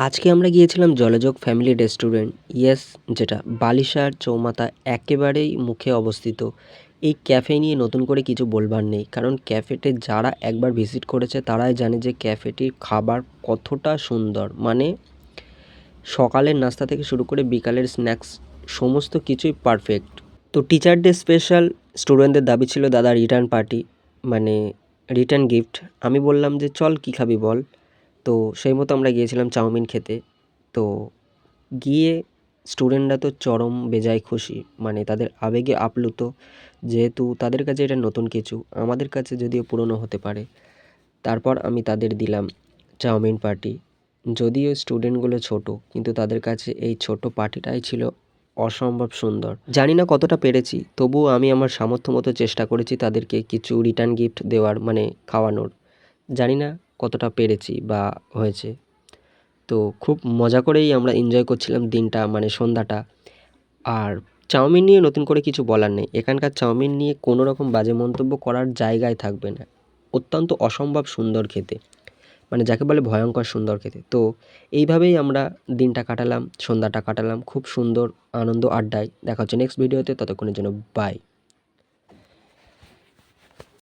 আজকে আমরা গিয়েছিলাম জলযোগ ফ্যামিলি রেস্টুরেন্ট। ইয়েস, যেটা বালিশার চৌমাথা একেবারেই মুখে অবস্থিত। এই ক্যাফে নিয়ে নতুন করে কিছু বলবার নেই, কারণ ক্যাফেতে যারা একবার ভিজিট করেছে তারাই জানে যে ক্যাফেটির খাবার কতটা সুন্দর। মানে সকালের নাস্তা থেকে শুরু করে বিকালের স্ন্যাক্স সমস্ত কিছুই পারফেক্ট। তো টিচার ডে স্পেশাল, স্টুডেন্টদের দাবি ছিল দাদা রিটার্ন পার্টি, মানে রিটার্ন গিফট। আমি বললাম যে চল কী খাবি বল। তো সেই মতো আমরা গিয়েছিলাম চাউমিন খেতে। তো গিয়ে স্টুডেন্টরা তো চরম বেজায় খুশি, মানে তাদের আবেগে আপ্লুত, যেহেতু তাদের কাছে এটা নতুন কিছু, আমাদের কাছে যদিও পুরনো হতে পারে। তারপর আমি তাদের দিলাম চাউমিন পার্টি। যদিও স্টুডেন্টগুলো ছোট, কিন্তু তাদের কাছে এই ছোট পার্টিটাই ছিল অসম্ভব সুন্দর। জানি না কতটা পেরেছি, তবুও আমি আমার সামর্থ্য মতো চেষ্টা করেছি তাদেরকে কিছু রিটার্ন গিফট দেওয়ার, মানে খাওয়ানোর। জানি না কতটা পেরেছি বা হয়েছে। তো খুব মজা করেই আমরা এনজয় করছিলাম দিনটা, মানে সন্ধ্যাটা। আর চাউমিন নিয়ে নতুন করে কিছু বলার নেই। এখানকার চাউমিন নিয়ে কোনো রকম বাজে মন্তব্য করার জায়গায় থাকবে না। অত্যন্ত অসম্ভব সুন্দর খেতে, মানে যাকে বলে ভয়ঙ্কর সুন্দর খেতে। তো এইভাবেই আমরা দিনটা কাটালাম, সন্ধ্যাটা কাটালাম খুব সুন্দর আনন্দ আড্ডায়। দেখা হচ্ছে নেক্সট ভিডিওতে, ততক্ষণের জন্য বাই।